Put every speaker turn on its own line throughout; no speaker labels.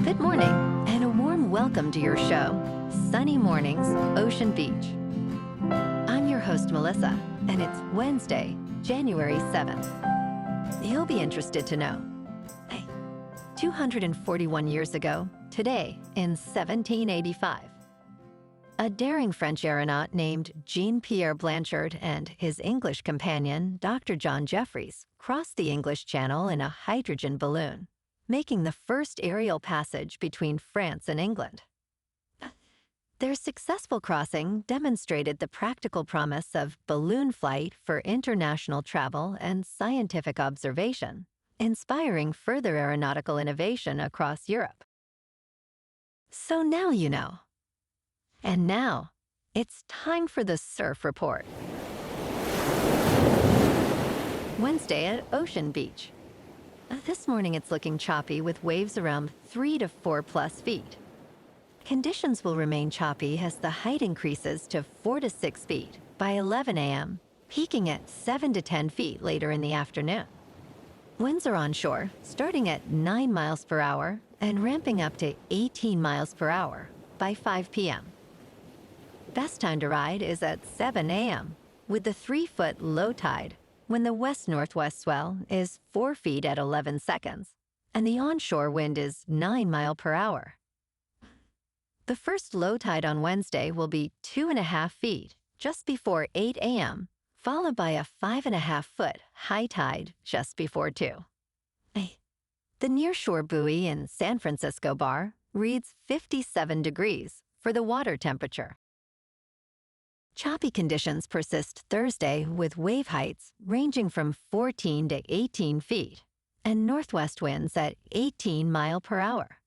Good morning, and a warm welcome to your show, Sunny Mornings, Ocean Beach. I'm your host, Melissa, and it's Wednesday, January 7th. You'll be interested to know. 241 years ago, today, in 1785, a daring French aeronaut named Jean-Pierre Blanchard and his English companion, Dr. John Jeffries, crossed the English Channel in a hydrogen balloon, making the first aerial passage between France and England. Their successful crossing demonstrated the practical promise of balloon flight for international travel and scientific observation, inspiring further aeronautical innovation across Europe. So now you know. And now, it's time for the Surf Report. Wednesday at Ocean Beach. This morning it's looking choppy with waves around 3 to 4 plus feet. Conditions will remain choppy as the height increases to 4 to 6 feet by 11 a.m., peaking at 7 to 10 feet later in the afternoon. Winds are onshore, starting at 9 miles per hour and ramping up to 18 miles per hour by 5 p.m. Best time to ride is at 7 a.m. with the 3-foot low tide when the west-northwest swell is 4 feet at 11 seconds and the onshore wind is 9 miles per hour. The first low tide on Wednesday will be 2.5 feet just before 8 a.m., followed by a 5.5-foot high tide just before 2. The nearshore buoy in San Francisco Bar reads 57 degrees for the water temperature. Choppy conditions persist Thursday with wave heights ranging from 14 to 18 feet and northwest winds at 18 miles per hour.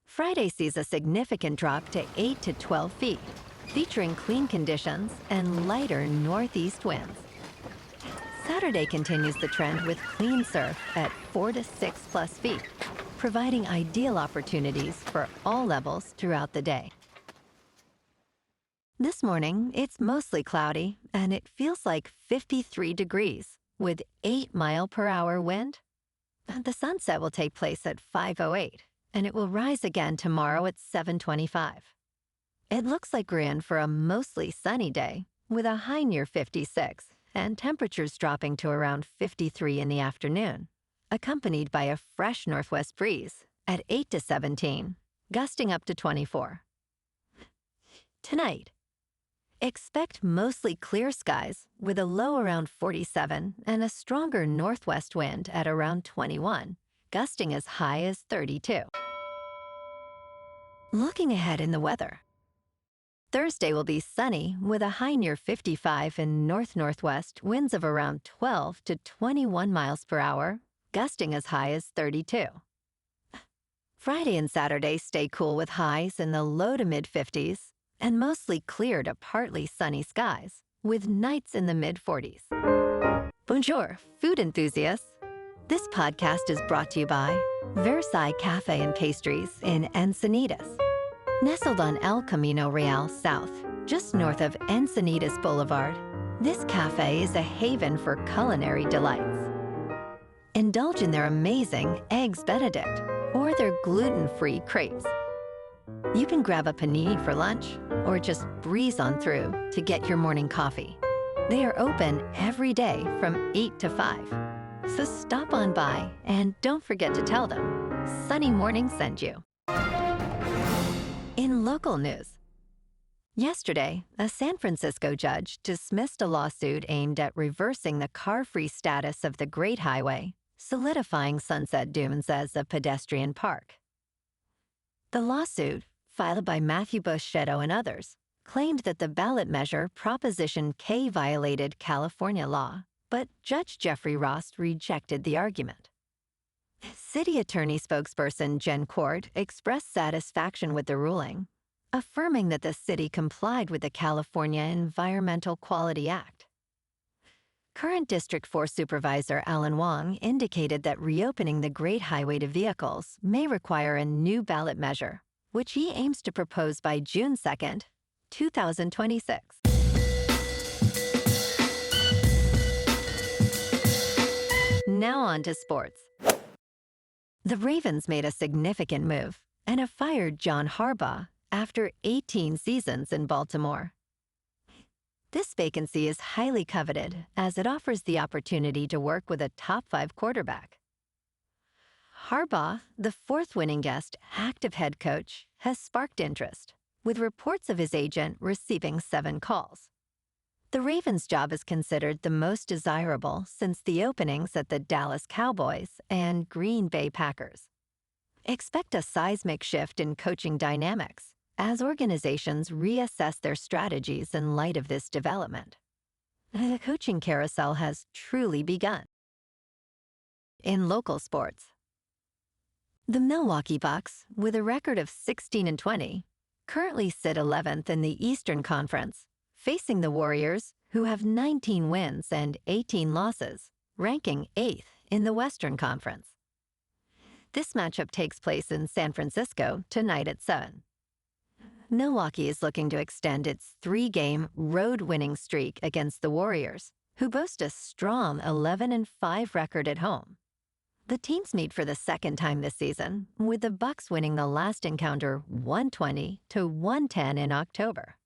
Friday sees a significant drop to 8 to 12 feet, featuring clean conditions and lighter northeast winds. Saturday continues the trend with clean surf at 4 to 6 plus feet, providing ideal opportunities for all levels throughout the day. This morning, it's mostly cloudy, and it feels like 53 degrees with 8 mile per hour wind. The sunset will take place at 5:08, and it will rise again tomorrow at 7:25. It looks like we're in for a mostly sunny day, with a high near 56 and temperatures dropping to around 53 in the afternoon, accompanied by a fresh northwest breeze at 8 to 17, gusting up to 24. Tonight, expect mostly clear skies with a low around 47 and a stronger northwest wind at around 21, gusting as high as 32. Looking ahead in the weather. Thursday will be sunny with a high near 55 and north-northwest winds of around 12 to 21 miles per hour, gusting as high as 32. Friday and Saturday stay cool with highs in the low to mid-50s and mostly clear to partly sunny skies, with nights in the mid-40s. Bonjour, food enthusiasts. This podcast is brought to you by Versailles Cafe and Pastries in Encinitas. Nestled on El Camino Real South, just north of Encinitas Boulevard, this cafe is a haven for culinary delights. Indulge in their amazing Eggs Benedict or their gluten-free crepes. You can grab a panini for lunch or just breeze on through to get your morning coffee. They are open every day from 8 to 5. So stop on by and don't forget to tell them Sunny Morning sent you. In local news, yesterday, a San Francisco judge dismissed a lawsuit aimed at reversing the car-free status of the Great Highway, solidifying Sunset Dunes as a pedestrian park. The lawsuit, filed by Matthew Bush Shadow and others, claimed that the ballot measure Proposition K violated California law, but Judge Jeffrey Ross rejected the argument. City Attorney spokesperson Jen Court expressed satisfaction with the ruling, affirming that the city complied with the California Environmental Quality Act. Current District 4 Supervisor Alan Wong indicated that reopening the Great Highway to vehicles may require a new ballot measure, which he aims to propose by June 2nd, 2026. Now on to sports. The Ravens made a significant move and have fired John Harbaugh after 18 seasons in Baltimore. This vacancy is highly coveted as it offers the opportunity to work with a top-5 quarterback. Harbaugh, the fourth winning guest active head coach, has sparked interest, with reports of his agent receiving 7 calls. The Ravens' job is considered the most desirable since the openings at the Dallas Cowboys and Green Bay Packers. Expect a seismic shift in coaching dynamics as organizations reassess their strategies in light of this development. The coaching carousel has truly begun. In local sports, the Milwaukee Bucks, with a record of 16-20, currently sit 11th in the Eastern Conference, facing the Warriors, who have 19 wins and 18 losses, ranking 8th in the Western Conference. This matchup takes place in San Francisco tonight at 7. Milwaukee is looking to extend its 3-game road winning streak against the Warriors, who boast a strong 11-5 record at home. The teams meet for the second time this season, with the Bucks winning the last encounter 120-110 in October.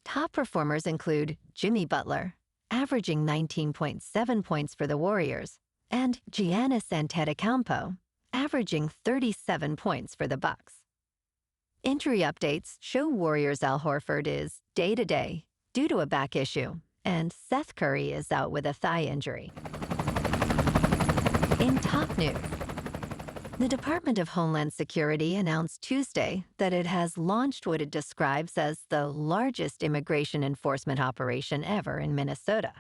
Top performers include Jimmy Butler, averaging 19.7 points for the Warriors, and Giannis Antetokounmpo, averaging 37 points for the Bucks. Injury updates show Warriors' Al Horford is day-to-day due to a back issue, and Seth Curry is out with a thigh injury. In top news, the Department of Homeland Security announced Tuesday that it has launched what it describes as the largest immigration enforcement operation ever in Minnesota.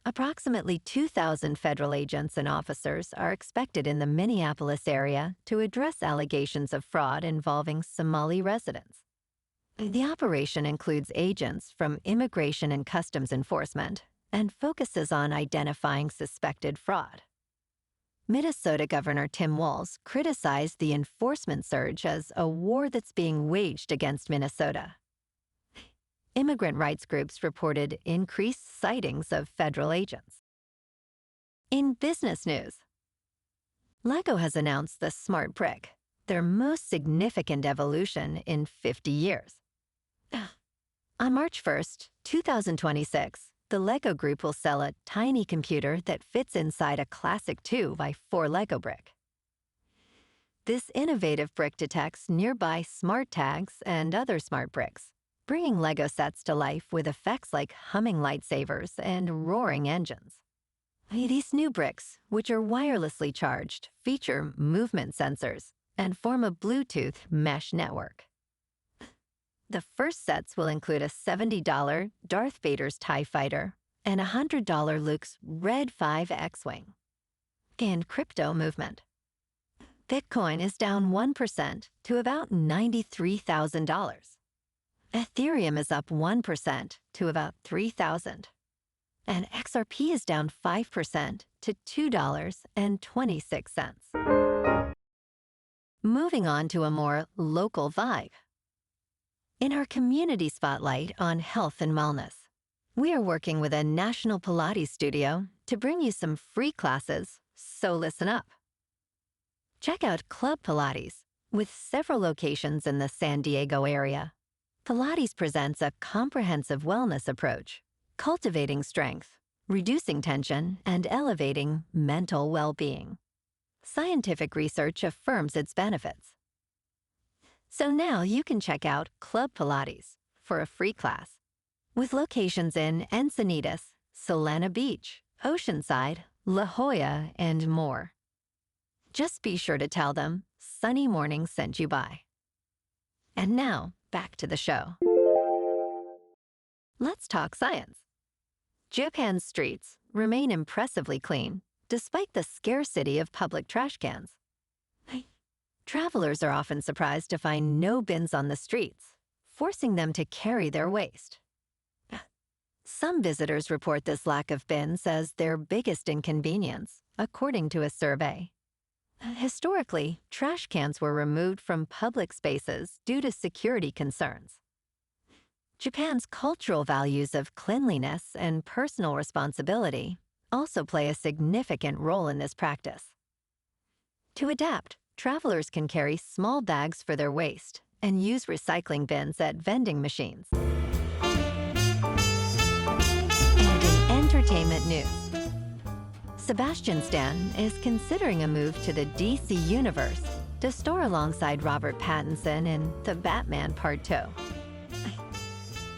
Approximately 2,000 federal agents and officers are expected in the Minneapolis area to address allegations of fraud involving Somali residents. The operation includes agents from Immigration and Customs Enforcement and focuses on identifying suspected fraud. Minnesota Governor Tim Walz criticized the enforcement surge as a war that's being waged against Minnesota. Immigrant rights groups reported increased sightings of federal agents. In business news, LEGO has announced the Smart Brick, their most significant evolution in 50 years. On March 1st, 2026, the LEGO Group will sell a tiny computer that fits inside a classic 2x4 LEGO brick. This innovative brick detects nearby smart tags and other smart bricks, bringing LEGO sets to life with effects like humming lightsabers and roaring engines. These new bricks, which are wirelessly charged, feature movement sensors and form a Bluetooth mesh network. The first sets will include a $70 Darth Vader's TIE Fighter and a $100 Luke's Red 5 X-Wing. In crypto movement, Bitcoin is down 1% to about $93,000. Ethereum is up 1% to about $3,000. And XRP is down 5% to $2.26. Moving on to a more local vibe. In our community spotlight on health and wellness, we are working with a national Pilates studio to bring you some free classes, so listen up. Check out Club Pilates, with several locations in the San Diego area. Pilates presents a comprehensive wellness approach, cultivating strength, reducing tension, and elevating mental well-being. Scientific research affirms its benefits. So now you can check out Club Pilates for a free class, with locations in Encinitas, Solana Beach, Oceanside, La Jolla, and more. Just be sure to tell them Sunny Morning sent you by. And now, back to the show. Let's talk science. Japan's streets remain impressively clean, despite the scarcity of public trash cans. Travelers are often surprised to find no bins on the streets, forcing them to carry their waste. Some visitors report this lack of bins as their biggest inconvenience, according to a survey. Historically, trash cans were removed from public spaces due to security concerns. Japan's cultural values of cleanliness and personal responsibility also play a significant role in this practice. To adapt, travelers can carry small bags for their waste and use recycling bins at vending machines. And in entertainment news, Sebastian Stan is considering a move to the DC universe to star alongside Robert Pattinson in The Batman Part 2.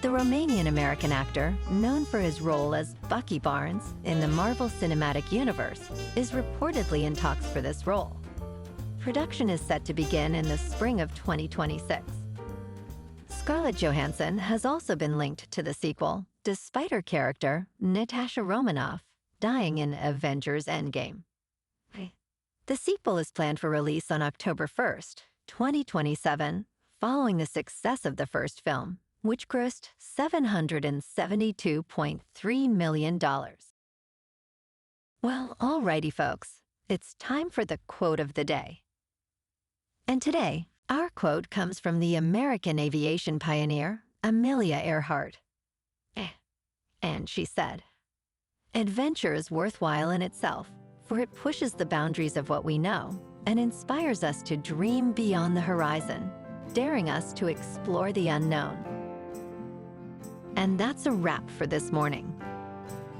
The Romanian-American actor, known for his role as Bucky Barnes in the Marvel Cinematic Universe, is reportedly in talks for this role. Production is set to begin in the spring of 2026. Scarlett Johansson has also been linked to the sequel, despite her character, Natasha Romanoff, dying in Avengers Endgame. The sequel is planned for release on October 1st, 2027, following the success of the first film, which grossed $772.3 million. Well, alrighty, folks, it's time for the quote of the day. And today, our quote comes from the American aviation pioneer, Amelia Earhart. And she said, "Adventure is worthwhile in itself, for it pushes the boundaries of what we know and inspires us to dream beyond the horizon, daring us to explore the unknown." And that's a wrap for this morning.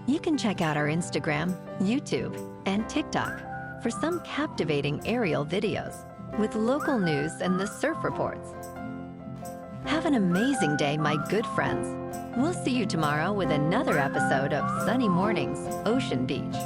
You can check out our Instagram, YouTube, and TikTok for some captivating aerial videos with local news and the surf reports. Have an amazing day, my good friends. We'll see you tomorrow with another episode of Sunny Mornings, Ocean Beach.